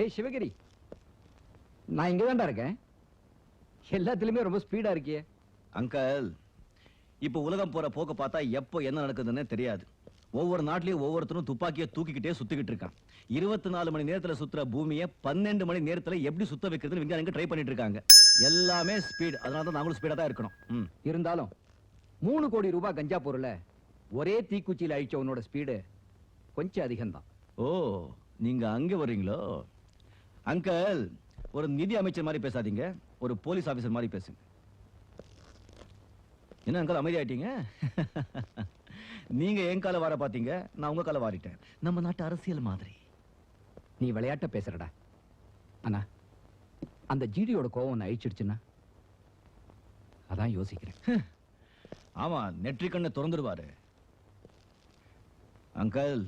ஏய் சிவகிரி, நான் இங்க தான்டா இருக்கேன். எல்லாத்துலயுமே ரொம்ப ஸ்பீடா இருக்கியே. அங்கிள், இப்ப உலகம் போற போக்க பார்த்தா எப்போ என்ன நடக்குதுன்னு தெரியாது. ஒவ்வொரு நாட்டிலயும் ஒவ்வொருத்தரும் துப்பாக்கியை தூக்கிக்கிட்டே சுத்திக்கிட்டு இருக்கான். 24 மணி நேரத்துல சுத்துற பூமியை 12 மணி நேரத்துல எப்படி சுத்த வைக்கிறதுன்னு விஞ்ஞானிங்க ட்ரை பண்ணிட்டு இருக்காங்க. எல்லாமே ஸ்பீட். அதனால தான் நாங்களும் ஸ்பீடா தான் இருக்கணும். இருந்தாலும் 3 கோடி ரூபாய் கஞ்சா பொருளை ஒரே தீக்குச்சியில் அழிச்சவனோட ஸ்பீடு கொஞ்சம் அதிகம்தான். ஓ, நீங்க அங்க வர்றீங்களோ? அங்கிள், ஒரு நிதி அமைச்சர் மாதிரி பேசாதீங்க, ஒரு போலீஸ் ஆபீசர் மாதிரி பேசுங்க. என்ன அங்கிள் அமைதி ஆயிட்டீங்க? நீங்க என் கால வார பாத்தீங்க, நான் உங்க கால வாரிட்டேன். நம்ம நாட்டு அரசியல் மாதிரி. நீ விளையாட்ட பேசுறடா. ஆனா அந்த ஜிடியோட கோவம் அழிச்சிடுச்சுன்னா அதான் யோசிக்கிறேன். ஆமா, நெற்றி கண்ணை திறந்துடுவாரு. அங்கிள்,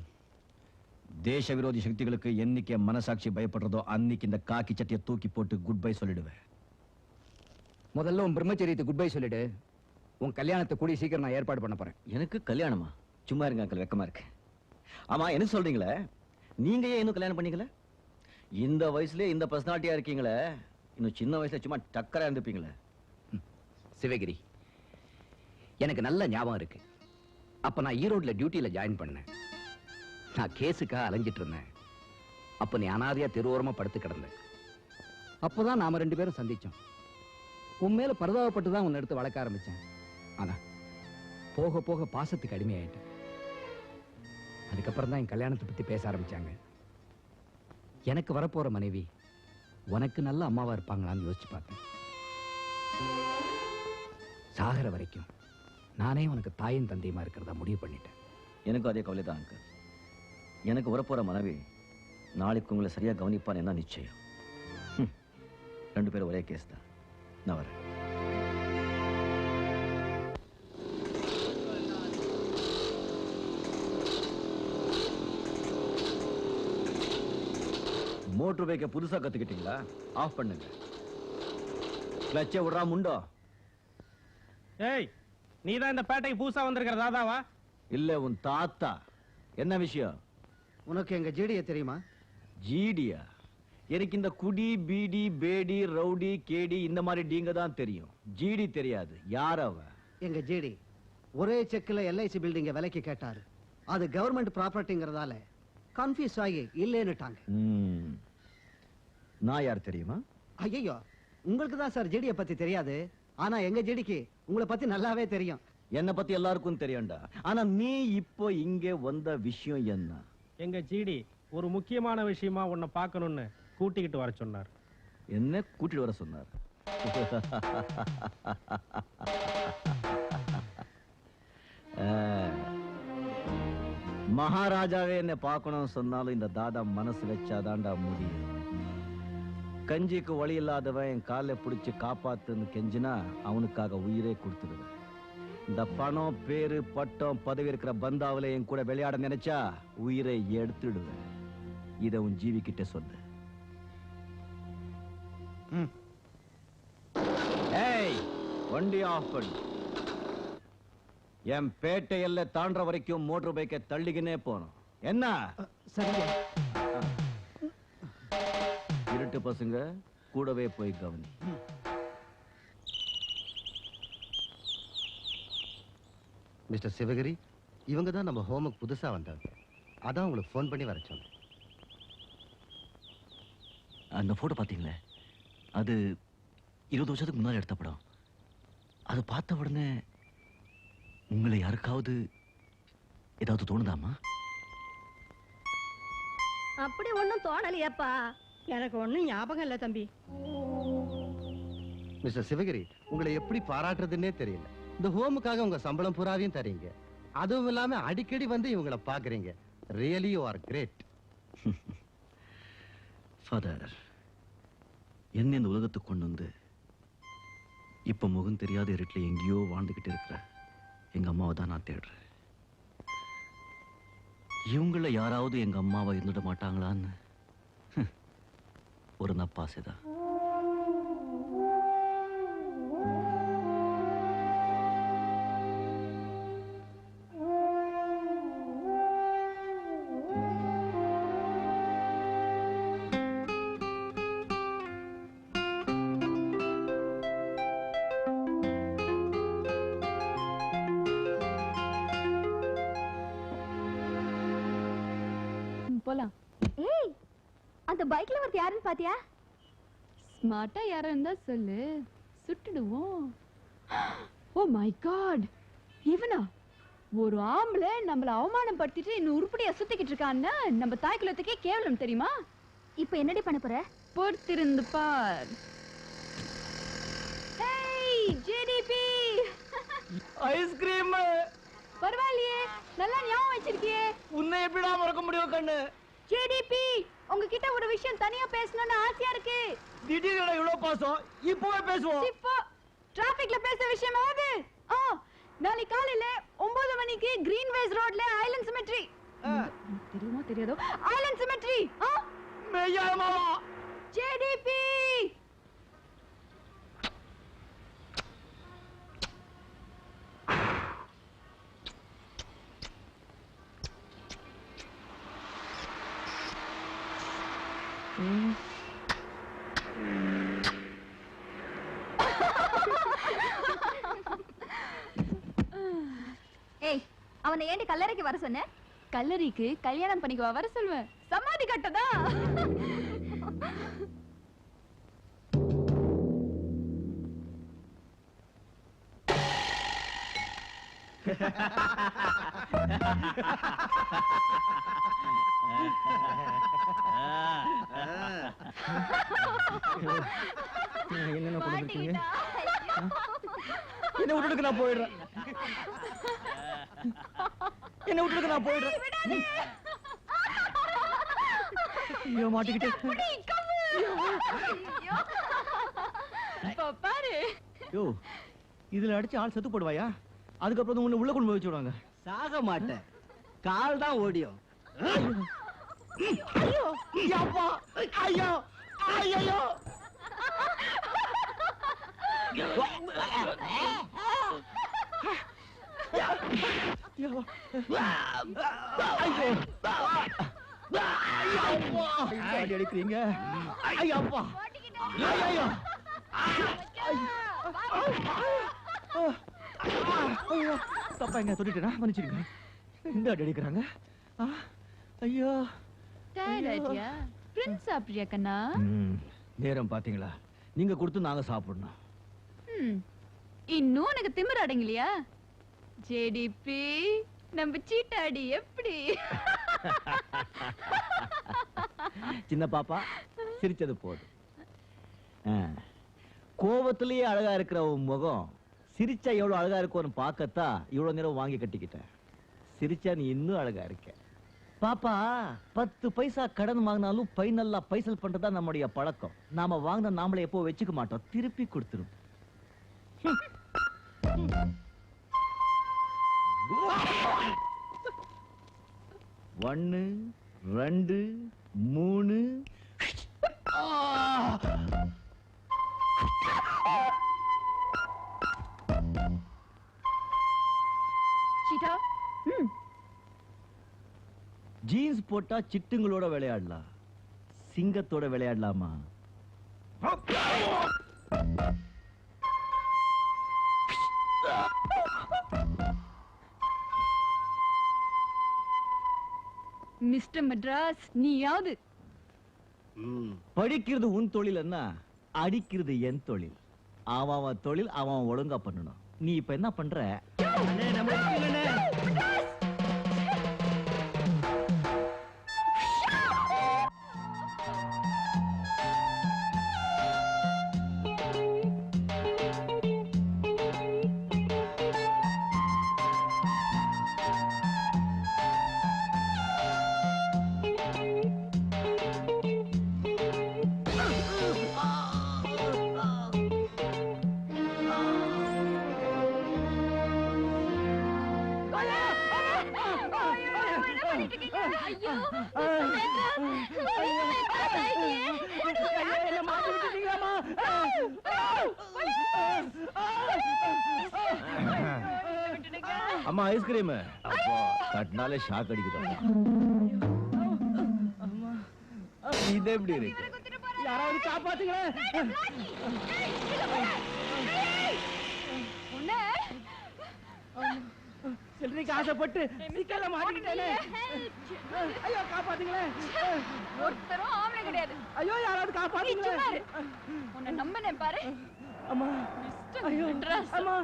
தேச விரோதி சக்திகளுக்கு என்னைக்கு மனசாட்சி பயப்படுறதோ அன்னைக்கு இந்த காக்கி சட்டியை தூக்கி போட்டு குட் பை சொல்லிடுவேன். முதல்ல உன் பிரம்மச்சரியத்தை குட் பை சொல்லிடு. உன் கல்யாணத்தை கூடிய சீக்கிரம் நான் ஏற்பாடு பண்ண போறேன். எனக்கு கல்யாணமா? சும்மா இருங்க அங்கிள், வெக்கமா இருக்கு. ஆமா, என்ன சொல்றீங்களே? நீங்க ஏன் இன்னும் கல்யாணம் பண்ணீங்களே? இந்த வயசுல இந்த பர்சனாலிட்டியா இருக்கீங்களே, இன்னும் சின்ன வயசுல சும்மா டக்கரா இருந்துப்பீங்களே. சிவகிரி, எனக்கு நல்ல ஞாபகம் இருக்கு. அப்ப நான் ஈரோட்ல டியூட்டியில ஜாயின் பண்ணேன். நான் கேஸுக்காக அலைஞ்சிட்டு இருந்தேன். அப்ப நீ அனாதையா தெருவோரமா படுத்து கிடந்த. அப்பதான் நாம 2 பேரும் சந்திச்சோம். உன் மேல பரிதாபப்பட்டு தான் உன்னை எடுத்து வளர்க்க ஆரம்பிச்சேன். ஆனா போக போக பாசத்துக்கு அடிமையாயிட்டேன். அதுக்கப்புறம் தான் என் கல்யாணத்தை பத்தி பேச ஆரம்பிச்சாங்க. எனக்கு வரப்போற மனைவி உனக்கு நல்ல அம்மாவா இருப்பாங்களான்னு யோசிச்சு பார்த்தேன். சாகர வரைக்கும் நானே உனக்கு தாயும் தந்தையுமா இருக்கிறதா முடிவு பண்ணிட்டேன். எனக்கும் அதே கவலை தான் அங்கிள். எனக்கு வரப்போற மனைவி நாளைக்கு உங்களை சரியா கவனிப்பான்னு என்ன நிச்சயம்? 2 பேரும் ஒரே கேஸ் தான். நான் வரேன். மோட்டர் பைக்கை புதுசா கத்துக்கிட்டீங்களா? ஆஃப் பண்ணுங்க. கிளச்சை விடுறா முண்டோ. ஏய், நீதான் இந்த பேட்டைக்கு புதுசா வந்திருக்கிற தாதாவா? இல்ல, உன் தாத்தா. என்ன விஷயம்? உனக்கு எங்க ஜிடிய தெரியுமா? ஜிடியா? எனக்கு இந்த குடி, பீடி, பேடி, ரவுடி, கேடி இந்த மாதிரி டீங்க தான் தெரியும். ஜிடி தெரியாது. யார் அவ? எங்க ஜிடி ஒரே செக்ல எல்ஐசி பில்டிங்க விலைக்கு கேட்டாரு. அது கவர்மெண்ட் ப்ராப்பர்ட்டிங்கிறதால கன்ஃபியூஸ் ஆகி இல்லேன்னுட்டாங்க. நான் யார் தெரியுமா? ஐயோ, உங்களுக்கு தான் சார் ஜிடிய பத்தி தெரியாது. ஆனா எங்க ஜிடிக்கு உங்களை பத்தி நல்லாவே தெரியும். என்ன பத்தி எல்லாருக்கும் தெரியும்டா. ஆனா நீ இப்போ இங்க வந்த விஷயம் என்ன? எங்க ஜிடி ஒரு முக்கியமான விஷயமா உன்னை பார்க்கணும்னு கூட்டிக்கிட்டு வர சொன்னார். என்ன கூட்டிட்டு வர சொன்னார்? மகாராஜாவே என்ன பார்க்கணும் சொன்னாலும் இந்த தாதா மனசு வச்சாதான்டா முடியும். கஞ்சிக்கு வழி இல்லாதவன் என் காலை பிடிச்சு காப்பாத்துன்னு கெஞ்சினா அவனுக்காக உயிரே கொடுத்துடுவேன். இந்த பணம், பேரு, பட்டம், பதவி இருக்கிற பந்தாவில என் கூட விளையாட நினைச்சா உயிரை எடுத்துடுவேன். இத உன் ஜீவி கிட்ட சொல்லு. ஏய், வண்டி ஆஃப் பண்ணு. என் பேட்டை எல்லை தாண்ட வரைக்கும் மோட்டர் பைக்கை தள்ளிக்கினே போனோம். என்ன? சரிங்க. இருட்டு பசங்க கூடவே போய் கவனி. மிஸ்டர் சிவகிரி, இவங்க தான் நம்ம ஹோமுக்கு புதுசா வந்தாங்க. அதான் உங்களுக்கு ஃபோன் பண்ணி வர சொன்னேன். அந்த போட்டோ பாத்தீங்களே, அது 20 வருஷத்துக்கு முன்னாடி எடுத்த படம். அது பார்த்த உடனே உங்களை யாருக்காவது ஏதாவது தோணுதாமா? அப்படி ஒண்ணும் தோணலையப்பா. எனக்கு ஒண்ணும் ஞாபகம் இல்ல தம்பி. மிஸ்டர் சிவகிரி, உங்களை எப்படி பாராட்டுறதுன்னே தெரியல. இந்த ஹோமுக்காக உங்க சம்பளம் பூராவையும் தரீங்க. அதுவும் இல்லாம அடிக்கடி வந்து இவங்களை பாக்குறீங்க. Really you are great. Father, என்ன இந்த உலகத்துக்கு கொண்டு வந்து இப்ப முகம் தெரியாத இருட்டில் எங்கேயோ வாழ்ந்துகிட்டு இருக்கிற எங்க அம்மாவை தான் நான் தேடுறேன். இவங்கள யாராவது எங்க அம்மாவை இருந்துட மாட்டாங்களான்னு ஒரு நப்பாசைதான். அந்த பைக்ல வரது யாருன்னு பாத்தியா? ஸ்மார்ட்டா யாரா இருந்தா சொல்லு, சுட்டுடுவோம். ஓ மை காட், இவனா? ஒரு ஆம்பளை நம்மள அவமானப்படுத்திட்டு இன்னும் உருப்படியா சுத்திக்கிட்டு இருக்கான்னா நம்ம தாய் குலத்துக்கே கேவலம் தெரியுமா? இப்போ என்னடி பண்ண போற? பொறுத்திருந்து பார். ஹேய் ஜிடிபி, ஐஸ்கிரீம் பரவாயில்லையே, நல்லா ஞாபகம் வச்சிருக்கியே. உன்னை எப்படிடா மறக்க முடியும் கண்ணு? ஜிடிபி, உங்ககிட்ட ஒரு விஷயம் தனியா பேசணும்னு ஆசையா இருக்கு. திடீர்னு இவ்வளவு பாசம், இப்பவே பேசுவோம். இப்போ டிராபிக்ல பேச விஷயமாவது. நாளைக்கு காலையில 9 மணிக்கு கிரீன்வேஸ் ரோட்ல ஐலண்ட் சிமெட்ரி. தெரியுமா தெரியாதோ? Island cemetery. மெய்யா மாமா? ஜிடிபி. ஏய், அவனை ஏண்டி கல்லறைக்கு வர சொன்ன? கல்லறைக்கு கல்யாணம் பண்ணிக்குவா வர சொல்வேன். சமாதி கட்டதா? என்னென்ன கொடுத்துருக்கீங்க? என்ன விட்டுட்டு நான் போயிடுறேன். என்ன விட்டுட்டு நான் போயிடுறேன். ஐயோ மாட்டிக்கிட்டே. பாரு. யோ, இதுல அடிச்சு ஆள் செத்து போடுவாயா? அதுக்கப்புறம் உன்னை உள்ள கொண்டு போய் வச்சு விடுவாங்க. சாக மாட்டேன், கால் தான் ஓடியும். ஐயோ அப்பா, ஐயோ ஐயோ. அடிக்கிறீங்க. ஐயப்பா, ஐயோ தப்பாங்க, தொட்டுட்டேனா? மன்னிச்சிடுங்க. இந்த அடி அடிக்கிறாங்க. ஐயோ டயர்டாயிட்டியா? பிரின்ஸ் சாப்பிட்றியா கண்ணா? நேரம் பாத்தீங்களா? நீங்க கொடுத்து நாங்க சாப்பிடணும். இன்னும் எனக்கு திமிர அடங்கலையா? ஜேடிபி, நம்ம சீட்டாடி எப்படி? சின்ன பாப்பா சிரிச்சது போதும். கோவத்திலேயே அழகா இருக்கிற உன் முகம் சிரிச்சா எவ்வளவு அழகா இருக்கும்னு பார்க்கத்தான் இவ்வளவு நேரம் வாங்கி கட்டிக்கிட்டேன். சிரிச்சா நீ இன்னும் அழகா இருக்க பாப்பா. 10 பைசா கடன் வாங்கினாலும் பைனல்லா பைசல் பண்றதா நம்முடைய பழக்கம். நாம வாங்கின நாமளே எப்போ வச்சுக்க மாட்டோம், திருப்பி கொடுத்துரும். 1 2 3. சீட்டா, ஜீன்ஸ் போட்டா சிட்டுங்களோட விளையாடலாம், சிங்கத்தோட விளையாடலாமா? மிஸ்டர் மெட்ராஸ், நீயாவது படிக்கிறது உன் தொழில், என்ன அடிக்கிறது என் தொழில். அவன் தொழில் அவன் ஒழுங்கா பண்ணணும். நீ இப்ப என்ன பண்ற? அம்மா ஐஸ்கிரீம். அப்பா கட்டினாலே ஷாக் அடிக்குது. இது எப்படி இருக்கு? யாராவது காப்பாத்துங்களேன். சில்லறைக்கு ஆசைப்பட்டு சிக்கல்ல மாட்டிக்கிட்டேனே. ஐயோ காப்பாத்துங்களேன். ஒருத்தரும் ஆம்பளை கிடையாது. ஐயோ யாராவது காப்பாத்துங்களேன். உன்னை நம்பினேன் பாரு. அம்மா ஐயோ அம்மா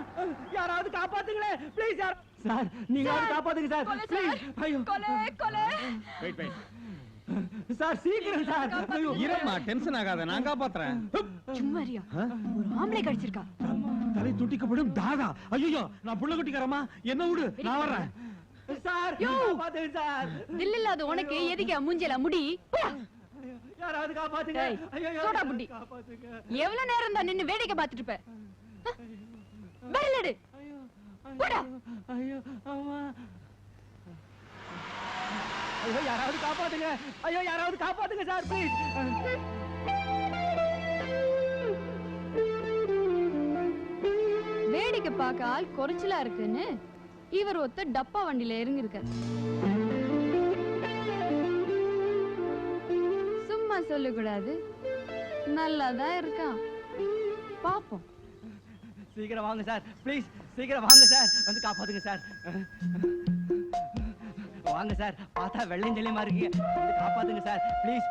யாராவது காப்பாத்துங்களேன் ப்ளீஸ். யார் சார் நீங்க காப்பாத்துங்க சார் ப்ளீஸ். ஐயோ கொலை கொலை. வெயிட் வெயிட் சார் சீக்கிரம் சார். ஐயோ இரம்மா டென்ஷன் ஆகாத, நான் காப்பாத்துறேன். சும்மாரியா ஒரு ஆம்பளை கடிச்சிருக்கா. தலை துட்டிக்கப்படும் தாதா. ஐயோ நான் புள்ள குட்டிக்காரமா, என்ன விடு நான் வர்றேன் சார். காப்பாத்துங்க சார். தில் இல்லாத உனக்கு எதுக்கு மூஞ்சல முடி? யாராவது காப்பாத்துங்க. ஐயோ சோடா புட்டி. காப்பாத்துங்க. எவ்வளவு நேரம் தான் நின்னு வேடிக்கை பார்த்துட்டு இருப்ப? வரலடு. போடா. ஐயோ அம்மா. ஐயோ யாராவது காப்பாத்துங்க. ஐயோ யாராவது காப்பாத்துங்க சார் ப்ளீஸ். வேடிக்கை பார்க்க ஆள் குறைச்சலா இருக்குன்னு இவர் ஒத்த டப்பா வண்டியில இறங்கி இருக்காரு. சும்மா சொல்லக்கூடாது, நல்லாதான் இருக்கான். பாப்போம். சீக்கிரம் வாங்க சார் ப்ளீஸ். சீக்கிரம் வாங்க சார், வந்து காப்பாத்துங்க சார். வாங்க சார், பார்த்தா வெள்ளையும் தெளியமா இருக்கீங்க, வந்து காப்பாத்துங்க சார் ப்ளீஸ்.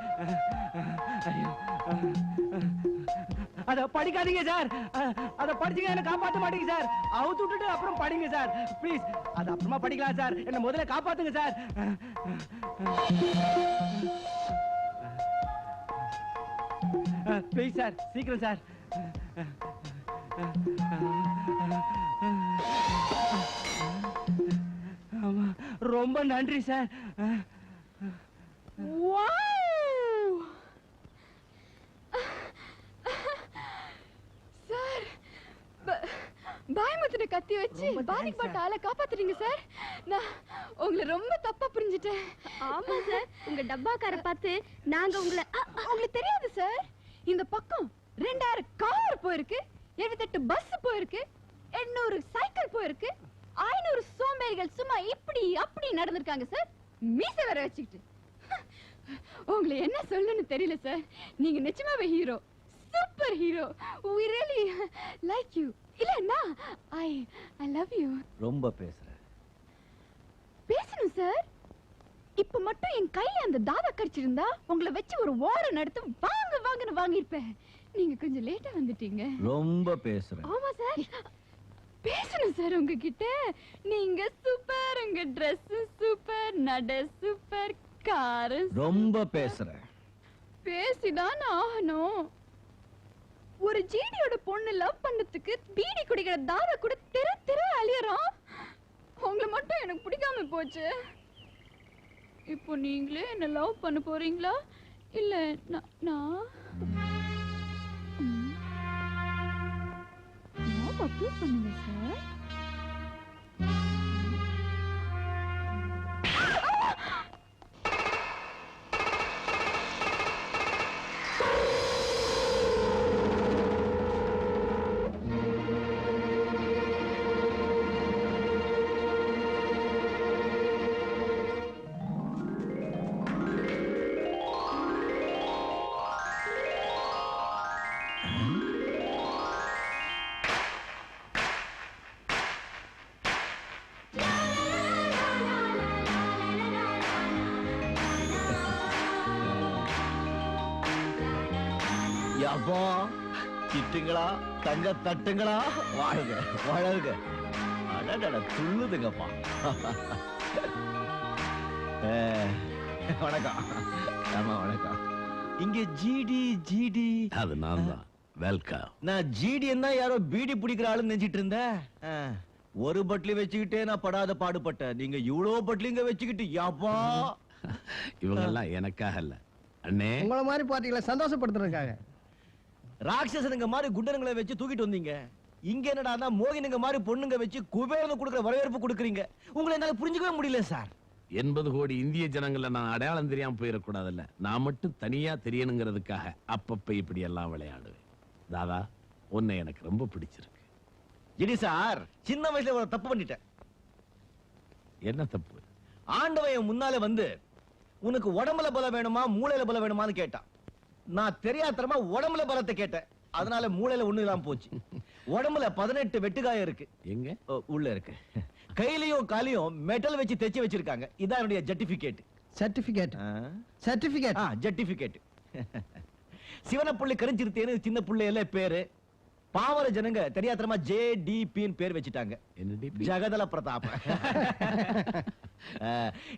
அத படிக்காதீங்க சார். அத படிச்சீங்க என்ன காப்பாத்த மாட்டீங்க சார். அவுத்து விட்டுட்டு அப்புறம் படிங்க சார் ப்ளீஸ். அது அப்புறமா படிக்கலாம் சார், என்ன முதல்ல காப்பாத்துங்க சார். ப்ளீஸ் சார் சீக்கிரம் சார். ரொம்ப நன்றி சார். சார் பாய்மத்தின கத்தி வச்சு பாதிக்கப்பட்ட ஆளை காப்பாத்துறீங்க சார். நான் உங்களை ரொம்ப தப்பா புரிஞ்சுட்டேன். ஆமா சார், உங்க டப்பாக்கார பார்த்து நாங்க உங்களுக்கு தெரியாது சார். இந்த பக்கம் 2000 கார் போயிருக்கு, 78 பஸ் போயிருக்கு, 800 சைக்கிள் போயிருக்கு, 500 சோம்பேறிகள் சும்மா இப்படி அப்படி நடந்திருக்காங்க சார். மீச வேற வச்சுக்கிட்டு. உங்களை என்ன சொல்லணும்னு தெரியல சார். நீங்க நிஜமாவே hero, super hero. We really like you. இல்லன்னா I love you. ரொம்ப பேசுற. பேசணும் சார். இப்ப மட்டும் என் கையில அந்த தாதா கடிச்சிருந்தா உங்களை வச்சு ஒரு வாரம் நடத்து வாங்க வாங்கன்னு வாங்கிருப்பேன். நீங்க கொஞ்சம் லேட்டா வந்துட்டீங்க. ரொம்ப பேசுற. ஆமா சார், பேசணும் சார் உங்ககிட்ட. நீங்க சூப்பர், உங்க Dress சூப்பர், நட சூப்பர், கார் ரொம்ப பேசுற. பேசிதான் ஆகணும். ஒரு ஜிடியோட பொண்ணு லவ் பண்ணதுக்கு பீடி குடிக்கிற தாதா கூட தெரு தெரு அழியறான். உங்களை மட்டும் எனக்கு பிடிக்காம போச்சு. இப்போ நீங்களே என்ன லவ் பண்ண போறீங்களா இல்ல நான் அப்ரூவ் பண்ணுங்க சார். அப்போ திட்டுங்களா தங்க தட்டுங்களா வாழ்க வாழ்க. அடடட துள்ளுதுங்கப்பா. வணக்கம். ஆமா வணக்கம். இங்க ஜிடி ஜிடி அது நான் தான். வெல்கம். நான் ஜிடி என்ன யாரோ பீடி பிடிக்கிற ஆளுன்னு நினைச்சிட்டு இருந்தேன். ஒரு பட்லி வச்சுக்கிட்டே நான் படாத பாடுபட்டேன். நீங்க இவ்வளவு பட்லிங்க வச்சுக்கிட்டு யாப்பா. இவங்க எல்லாம் எனக்காக இல்ல அண்ணே, உங்கள மாதிரி பார்ட்டிகளை சந்தோஷப்படுத்துறதுக்காக. ராட்சசனுங்க மாதிரி குண்டனுங்களை வச்சு தூக்கிட்டு வந்தீங்க. இங்க என்னடா மோகினுங்க மாதிரி பொண்ணுங்க வச்சு குபேரனுக்கு கொடுக்குற வரவேற்பு கொடுக்குறீங்க. உங்களை என்னால புரிஞ்சுக்கவே முடியல சார். 80 கோடி இந்திய ஜனங்களை நான் அடையாளம் தெரியாம போயிடக்கூடாதுல்ல. நான் மட்டும் தனியா தெரியணுங்கிறதுக்காக அப்பப்ப இப்படி எல்லாம் விளையாடுவேன். தாதா, உன்னை எனக்கு ரொம்ப பிடிச்சிருக்கு. ஜிடி சார், சின்ன வயசுல ஒரு தப்பு பண்ணிட்டேன். என்ன தப்பு? ஆண்டவன் முன்னாலே வந்து உனக்கு உடம்புல பலம் வேணுமா மூளையில பலம் வேணுமான்னு கேட்டான். நான் தெரியாதரமா உடம்புல பலத்தை கேட்டேன். அதனால மூளையில ஒண்ணு இல்லாம போச்சு. உடம்புல 18 வெட்டுகாயம் இருக்கு. எங்க? உள்ள இருக்கு. கையிலயும் காலையும் மெட்டல் வச்சு தைச்சு வச்சிருக்காங்க. இதான் என்னுடைய ஜட்டிபிகேட். Certificate certificate ஜட்டிபிகேட். சிவனப்புள்ளி கரிஞ்சிருத்தேன்னு சின்ன புள்ளை எல்லாம் பேரு. பாவர ஜனங்க தெரியாதரமா JDPன்னு பேர் வச்சுட்டாங்க. ஜகதல பிரதாப்.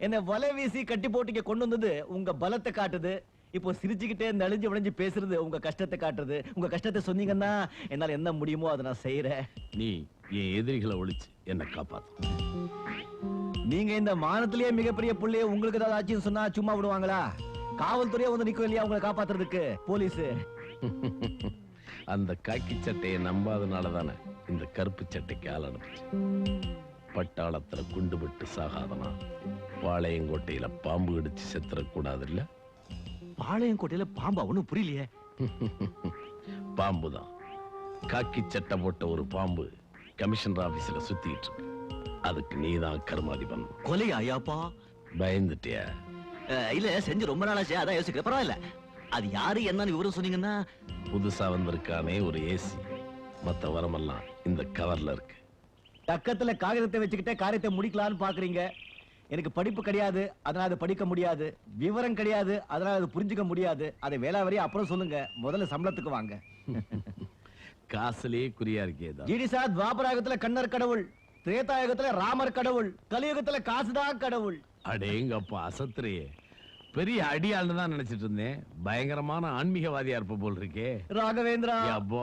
என்ன வலை வீசி கட்டி போட்டு கொண்டு வந்தது உங்க பலத்தை காட்டுது. இப்போ சிரிச்சுக்கிட்டே நெளிஞ்சு விளைஞ்சு பேசுறது உங்க கஷ்டத்தை காட்டுறது. உங்க கஷ்டத்தை சொன்னீங்கன்னா என்னால என்ன முடியுமோ அதை நான் செய்யறேன். நீ என் எதிரிகளை ஒழிச்சு என்ன காப்பாத்து. நீங்க இந்த மானத்திலேயே மிகப்பெரிய புள்ளைய உங்களுக்கு ஏதாவது ஆச்சுன்னு சொன்னா சும்மா விடுவாங்களா? காவல்துறையே வந்து நிக்கும் இல்லையா உங்களை காப்பாத்துறதுக்கு? போலீஸ் அந்த காக்கி சட்டையை நம்பாதனால தானே இந்த கருப்பு சட்டைக்கு ஆள் அனுப்பிச்சு. பட்டாளத்துல குண்டு விட்டு சாகாதனா பாளையங்கோட்டையில பாம்பு கடிச்சு செத்துறக்கூடாது இல்ல? பாளையங்கோட்டையில பாம்பா? ஒண்ணும் புரியலையே. பாம்புதான். காக்கி சட்டை போட்ட ஒரு பாம்பு கமிஷனர் ஆபீஸ்ல சுத்திட்டு இருக்கு. அதுக்கு நீதான் கர்மாதிபன். கொலையா? ஐயாப்பா பயந்துட்டியா? இல்ல, செஞ்சு ரொம்ப நாளாச்சு, அதான் யோசிக்கிறேன். பரவாயில்ல, அது யாரு என்னன்னு விவரம் சொன்னீங்கன்னா. புதுசா வந்திருக்கானே ஒரு ஏசி, மத்த வரமெல்லாம் இந்த கவர்ல இருக்கு. பக்கத்துல காகிதத்தை வச்சுக்கிட்டே காரியத்தை முடிக்கலாம்னு பாக்குறீங்க. எனக்கு படிப்பு கிடையாது, அதனால அதை படிக்க முடியாது. விவரம் கிடையாது, அதனால அதை புரிஞ்சுக்க முடியாது. அதை வேளாவரி அப்புறம் சொல்லுங்க, முதல்ல சம்பளத்துக்கு வாங்க. காசுலயே குறியா இருக்கேதா? ஜிடி சார், துவாபராயுகத்துல கண்ணர் கடவுள், திரேதாயுகத்துல ராமர் கடவுள், கலியுகத்துல காசுதான் கடவுள். அடேங்கப்பா, அசத்துறையே. பெரிய அடியாள்னு தான் நினைச்சிட்டு இருந்தேன். பயங்கரமான ஆன்மீகவாதியா இருப்ப போல் இருக்கே. ராகவேந்திரா. அப்போ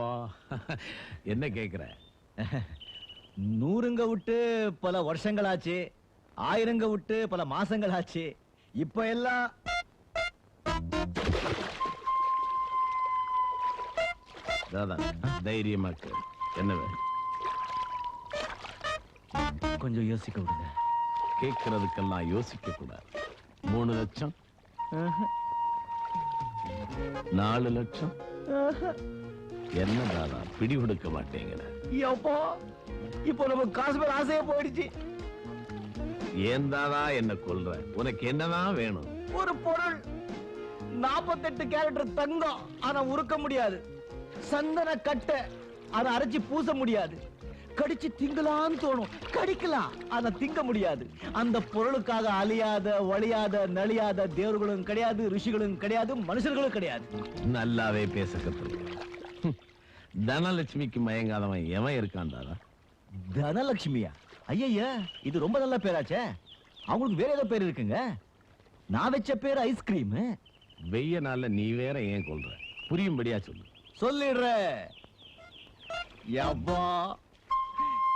என்ன கேக்குற? 100ங்க விட்டு பல வருஷங்களாச்சு, 1000ங்க விட்டு பல மாசங்களாச்சு. இப்ப எல்லாம் தாதா தைரியமாக்கு. என்ன வேணும்? கொஞ்சம் யோசிக்க விடுங்க. கேட்கறதுக்கெல்லாம் யோசிக்க கூடாது. 3 லட்சம், 4 லட்சம். என்ன தாதா பிடி கொடுக்க மாட்டேங்கிற? இப்போ நம்ம காசு மேல ஆசையே போயிடுச்சு. ஏன் தாதா என்ன கொல்ற? உனக்கு என்னதான் வேணும்? ஒரு பொருள் 48 கேரட் தங்கம், ஆனா உருக்க முடியாது. சந்தன கட்டை, அதை அரைச்சு பூச முடியாது. கடிச்சு திங்கலான்னு தோணும், கடிக்கலாம், ஆனா திங்க முடியாது. அந்த பொருளுக்காக அழியாத, ஒழியாத, நலியாத தேவர்களும் கிடையாது, ரிஷிகளும் கிடையாது, மனுஷர்களும் கிடையாது. நல்லாவே பேச கத்துருக்க. தனலட்சுமிக்கு மயங்காதவன் எவன் இருக்கான் தாதா? தனலட்சுமியா? ஐயா, இது ரொம்ப நல்ல பேராச்சே. அவங்களுக்கு வேற ஏதோ பேர் இருக்குங்க. நான் வச்ச பேர் ஐஸ்கிரீம். வெய்ய நாள்ல நீ வேற ஏன் கொல்ற? புரியும்படியா சொல்லு. சொல்லிடுற.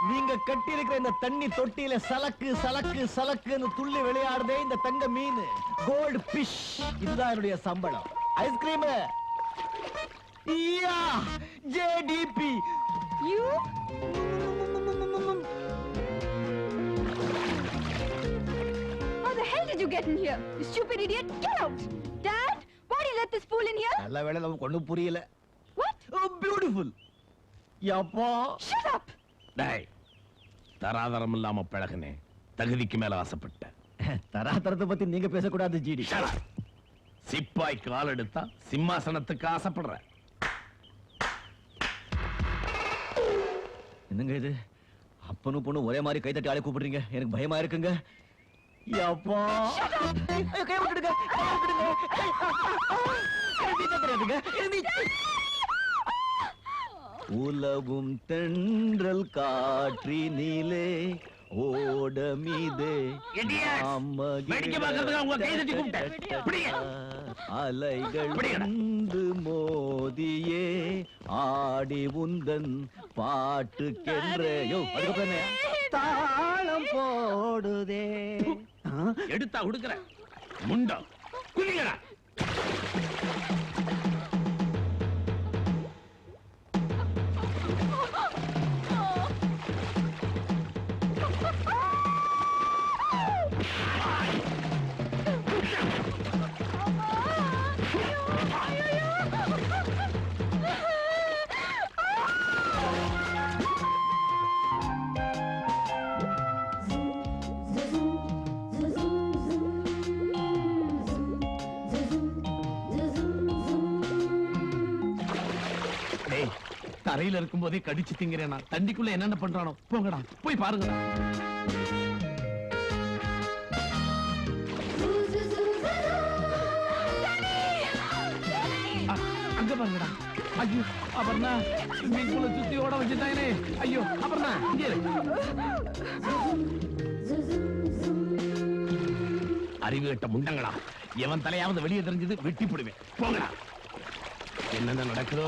நீங்க கட்டி இருக்கிற இந்த தண்ணி தொட்டியில சலக்கு சலக்கு சலக்குன்னு துள்ளி விளையாடுதே இந்த தங்க மீன், கோல்டு பிஷ். இதுதான் என்னுடைய சம்பளம். Ice cream JDP. You? How the hell did you get in here? You stupid idiot! Get out! Dad, why did you let this fool in here? நல்ல வேளை நமக்கு ஒண்ணும் புரியல. What? Oh, beautiful. Yapa. Shut up! டேய், தராதரம் இல்லாம பழகுனே, தகுதிக்கு மேல ஆசைப்பட்ட. தராதரத்தை பத்தி நீங்க பேசக்கூடாது ஜிடி. சிப்பாய் கால் எடுத்தா சிம்மாசனத்துக்கு ஆசைப்படுற. என்னங்க இது? அப்பனும் பொண்ணு ஒரே மாதிரி கை தட்டி ஆளை கூப்பிடுறீங்க, எனக்கு பயமா இருக்குங்க. யப்பா. கை விட்டுடுங்க, கை விட்டுடுங்க. உலவும் தென்றல் காற்றினிலே ஓடமிதே அலைகள் வந்து மோதியே ஆடி உந்தன் பாட்டுக்கென்றேயோ தாளம் போடுதே. எடுத்தா உடுக்கிற முண்டா குளிங்கடா. தரையில இருக்கும் போதே கடிச்சு திங்கிறேனா தண்டிக்குள்ள என்னென்ன பண்றானோ போங்கடா போய் பாருங்கடா அங்க பாருங்கடா ஐயோ அபர்ணா ஸ்விம்மிங் பூல சுத்தி ஓட வச்சுட்டாங்களே ஐயோ அபர்ணா இங்க இரு. அறிவு கட்ட முண்டங்களா எவன் தலையாவது வெளியே தெரிஞ்சது வெட்டி போடுவேன் போங்கடா என்னென்ன நடக்குதோ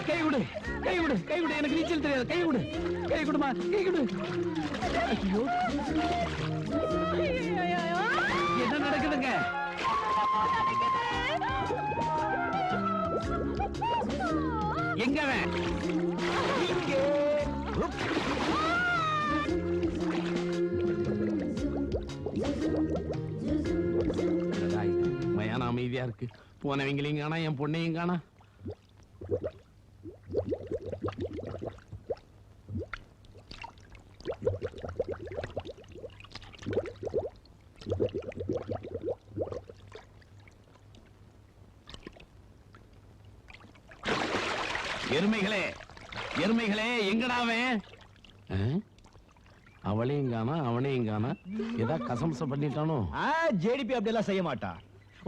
கை விடு கை விடு கை விடு எனக்கு நீச்சல் தெரியாது கை விடு கை விடுமா கை விடு ஐயோ என்ன நடக்குதுங்க எங்க மயான அமைதியா இருக்கு போனவங்களையும் காணா என் பொண்ணையும் காணா எருமைகளே எருமைகளே எங்கடாவன் அவளையும் காணா அவனையும் காணா ஏதா கசம்சம் பண்ணிட்டானோ ஜேடிபி அப்படி எல்லாம் செய்ய மாட்டா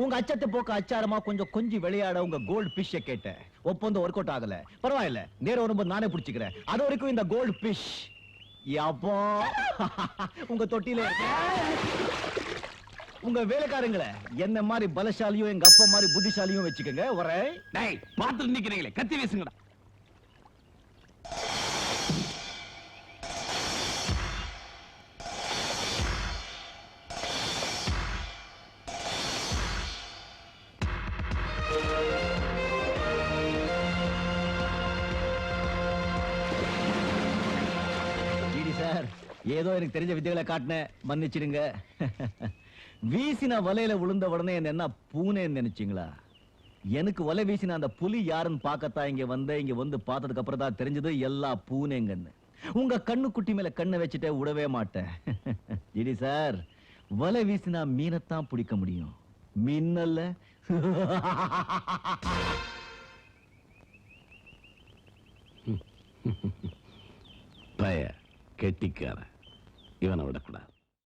உங்க அச்சத்தை போக்க அச்சாரமா கொஞ்சம் விளையாட உங்க கோல்டு பிஷ் கேட்ட ஒப்பந்தம் ஒர்க் அவுட் ஆகல பரவாயில்ல நேரம் வரும்போது நானே புடிச்சுக்கிறேன் அது வரைக்கும் இந்த கோல்டு பிஷ் அப்போ உங்க தொட்டில உங்க வேலைக்காரங்களை என்ன மாதிரி பலசாலியும் எங்க அப்பா மாதிரி புத்திசாலியும் வச்சுக்கோங்க வரேன் பார்த்து நிக்கிறீங்களே கத்தி வீசுங்கடா ஏதோ எனக்கு தெரிஞ்ச வித்தைகளை காட்டின மன்னிச்சிடுங்க வீசின வலையில விழுந்த உடனே என்ன பூனைன்னு நினைச்சீங்களா எனக்கு வலை வீசின அந்த புலி யாருன்னு பார்க்கத்தான் இங்க வந்து பார்த்ததுக்கு அப்புறம் தான் தெரிஞ்சது எல்லா பூனைங்கன்னு உங்க கண்ணுக்குட்டி மேல கண்ணை வச்சுட்டே விடவே மாட்டேன் ஜிடி சார் வலை வீசினா மீனைத்தான் பிடிக்க முடியும் மின்னல்ல பய கெட்டிக்கார இவனை விடக்கூடாது